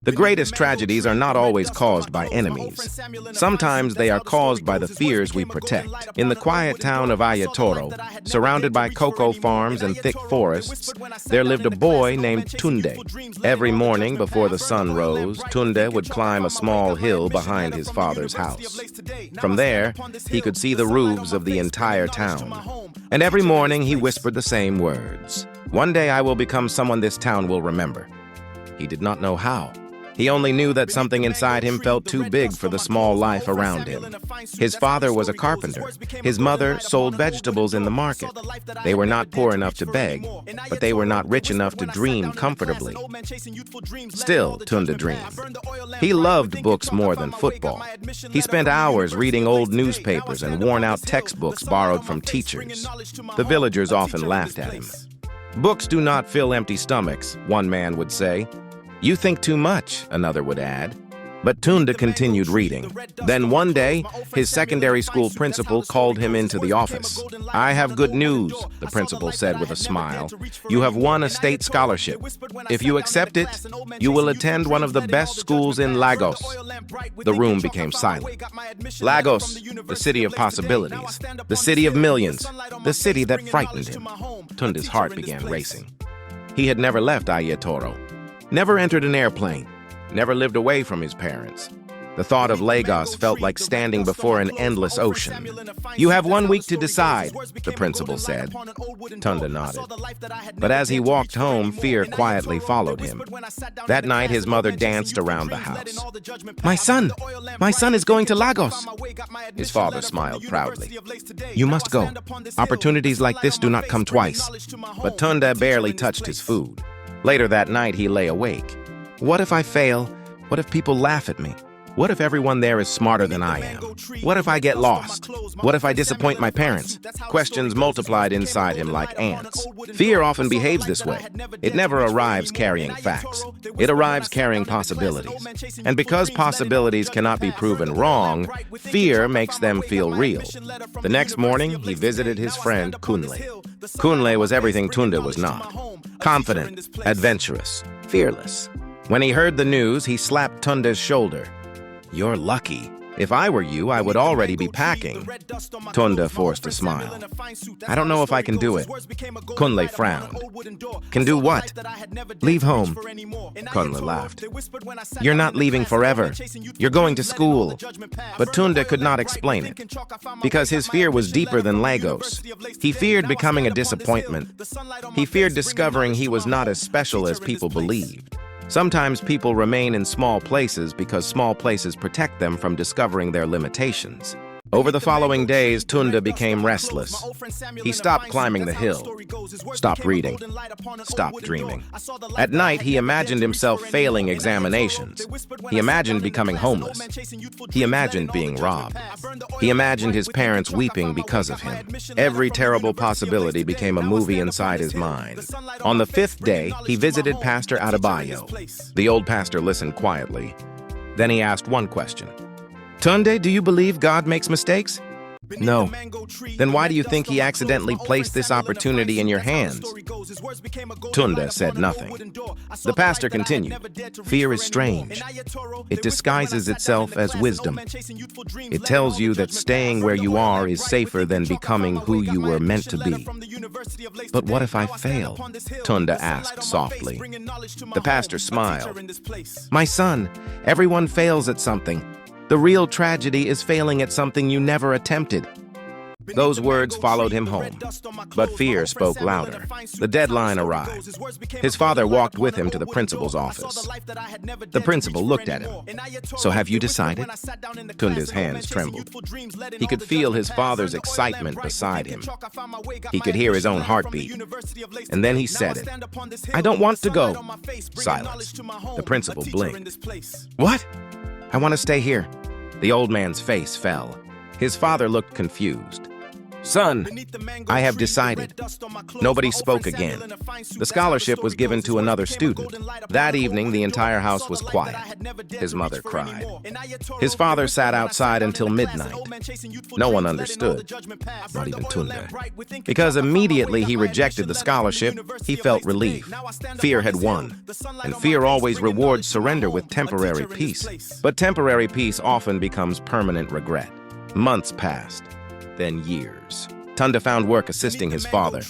The greatest tragedies are not always caused by enemies. Sometimes they are caused by the fears we protect. In the quiet town of Aiyetoro, surrounded by cocoa farms and thick forests, there lived a boy named Tunde. Every morning before the sun rose, Tunde would climb a small hill behind his father's house. From there, he could see the roofs of the entire town. And every morning he whispered the same words. "One day I will become someone this town will remember." He did not know how. He only knew that something inside him felt too big for the small life around him. His father was a carpenter. His mother sold vegetables in the market. They were not poor enough to beg, but they were not rich enough to dream comfortably. Still, Tunde dreamed. He loved books more than football. He spent hours reading old newspapers and worn-out textbooks borrowed from teachers. The villagers often laughed at him. "Books do not fill empty stomachs," one man would say. "You think too much," another would add. But Tunde continued reading. Then one day, his secondary school principal called him into the office. "I have good news," the principal said with a smile. "You have won a state scholarship. If you accept it, you will attend one of the best schools in Lagos." The room became silent. Lagos, the city of possibilities, the city of millions, the city that frightened him. Tunde's heart began racing. He had never left Aiyetoro, never entered an airplane, never lived away from his parents. The thought of Lagos felt like standing before an endless ocean. "You have 1 week to decide," the principal said. Tunde nodded. But as he walked home, fear quietly followed him. That night, his mother danced around the house. My son is going to Lagos." His father smiled proudly. "You must go. Opportunities like this do not come twice." But Tunde barely touched his food. Later that night, he lay awake. What if I fail? What if people laugh at me? What if everyone there is smarter than I am? What if I get lost? What if I disappoint my parents? Questions multiplied inside him like ants. Fear often behaves this way. It never arrives carrying facts. It arrives carrying possibilities. And because possibilities cannot be proven wrong, fear makes them feel real. The next morning, he visited his friend Kunle. Kunle was everything Tunde was not. Confident, adventurous, fearless. When he heard the news, he slapped Tunde's shoulder. "You're lucky. If I were you, I would already be packing." Tunde forced a smile. "I don't know if I can do it." Kunle frowned. "Can do what?" "Leave home." Kunle laughed. "You're not leaving forever. You're going to school." But Tunde could not explain it, because his fear was deeper than Lagos. He feared becoming a disappointment. He feared discovering he was not as special as people believed. Sometimes people remain in small places because small places protect them from discovering their limitations. Over the following days, Tunde became restless. He stopped climbing the hill, stopped reading, stopped dreaming. At night, he imagined himself failing examinations. He imagined becoming homeless. He imagined being robbed. He imagined his parents weeping because of him. Every terrible possibility became a movie inside his mind. On the 5th day, he visited Pastor Adebayo. The old pastor listened quietly. Then he asked one question. "Tunde, do you believe God makes mistakes?" "No." "Then why do you think he accidentally placed this opportunity in your hands?" Tunde said nothing. The pastor continued. "Fear is strange. It disguises itself as wisdom. It tells you that staying where you are is safer than becoming who you were meant to be." "But what if I fail?" Tunde asked softly. The pastor smiled. "My son, everyone fails at something. The real tragedy is failing at something you never attempted." Those words followed him home, but fear spoke louder. The deadline arrived. His father walked with him to the principal's office. The principal looked at him. "So have you decided?" Tunde's hands trembled. He could feel his father's excitement beside him. He could hear his own heartbeat. And then he said it. "I don't want to go." Silence. The principal blinked. "What?" "I want to stay here." The old man's face fell. His father looked confused. "Son, I have decided." Nobody spoke again. The scholarship was given to another student. That evening, the entire house was quiet. His mother cried. His father sat outside until midnight. No one understood, not even Tunde. Because immediately he rejected the scholarship, he felt relief. Fear had won, and fear always rewards surrender with temporary peace. But temporary peace often becomes permanent regret. Months passed, then years. Tunde found work assisting his father.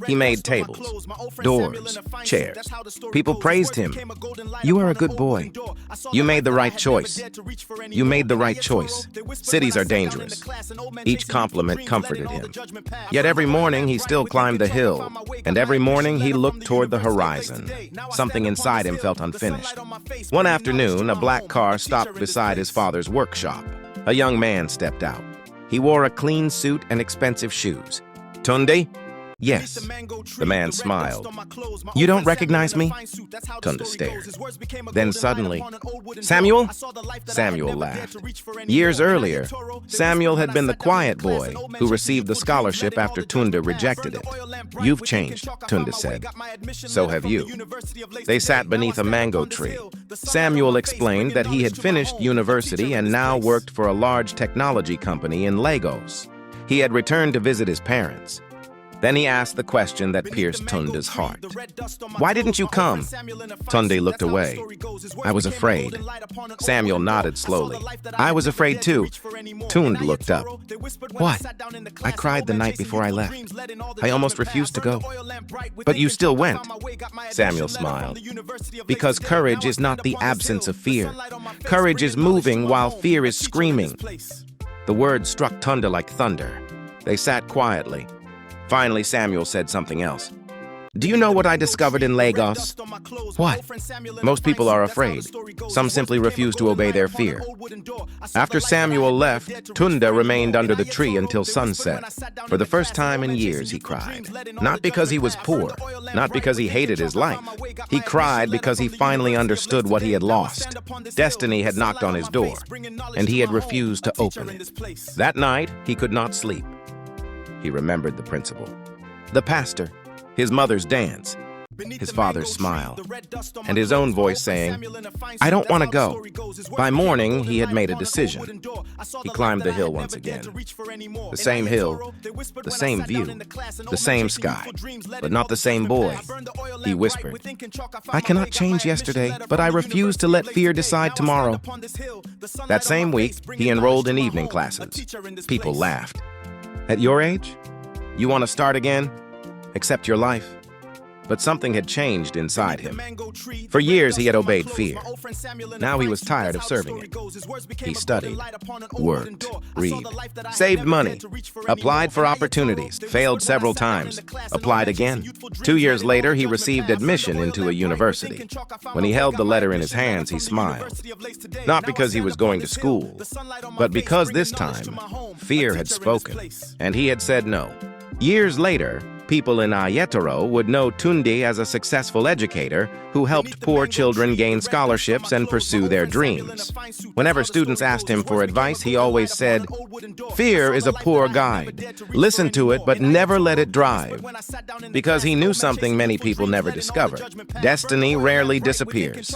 He made tables, doors, chairs. People praised him. "You are a good boy. You made the right choice. You made the right choice. Cities are dangerous." Each compliment comforted him. Yet every morning he still climbed the hill, and every morning he looked toward the horizon. Something inside him felt unfinished. One afternoon, a black car stopped beside his father's workshop. A young man stepped out. He wore a clean suit and expensive shoes. "Tunde?" "Yes." The man smiled. "You don't recognize me?" Tunde stared. Then suddenly, "Samuel?" Samuel laughed. Years earlier, Samuel had been the quiet boy who received the scholarship after Tunde rejected it. "You've changed," Tunde said. "So have you." They sat beneath a mango tree. Samuel explained that he had finished university and now worked for a large technology company in Lagos. He had returned to visit his parents. Then he asked the question that pierced Tunde's heart. "Why didn't you come?" Tunde looked away. "I was afraid." Samuel nodded slowly. "I was afraid too." Tunde looked up. "What?" "I cried the night before I left. I almost refused to go." "But you still went." Samuel smiled. "Because courage is not the absence of fear. Courage is moving while fear is screaming." The words struck Tunde like thunder. They sat quietly. Finally, Samuel said something else. "Do you know what I discovered in Lagos?" "What?" "Most people are afraid. Some simply refuse to obey their fear." After Samuel left, Tunde remained under the tree until sunset. For the first time in years, he cried. Not because he was poor, not because he hated his life. He cried because he finally understood what he had lost. Destiny had knocked on his door, and he had refused to open it. That night, he could not sleep. He remembered the principal, the pastor, his mother's dance, his father's smile, and his own voice saying, "I don't want to go." By morning, he had made a decision. He climbed the hill once again. The same hill, the same view, the same sky, but not the same boy. He whispered, "I cannot change yesterday, but I refuse to let fear decide tomorrow." That same week, he enrolled in evening classes. People laughed. "At your age? You want to start again? Accept your life?" But something had changed inside him. For years, he had obeyed fear. Now he was tired of serving it. He studied, worked, read, saved money, applied for opportunities, failed several times, applied again. 2 years later, he received admission into a university. When he held the letter in his hands, he smiled. Not because he was going to school, but because this time, fear had spoken, and he had said no. Years later, people in Aiyetoro would know Tunde as a successful educator who helped poor children gain scholarships and pursue their dreams. Whenever students asked him for advice, he always said, "Fear is a poor guide. Listen to it, but never let it drive." Because he knew something many people never discover. Destiny rarely disappears.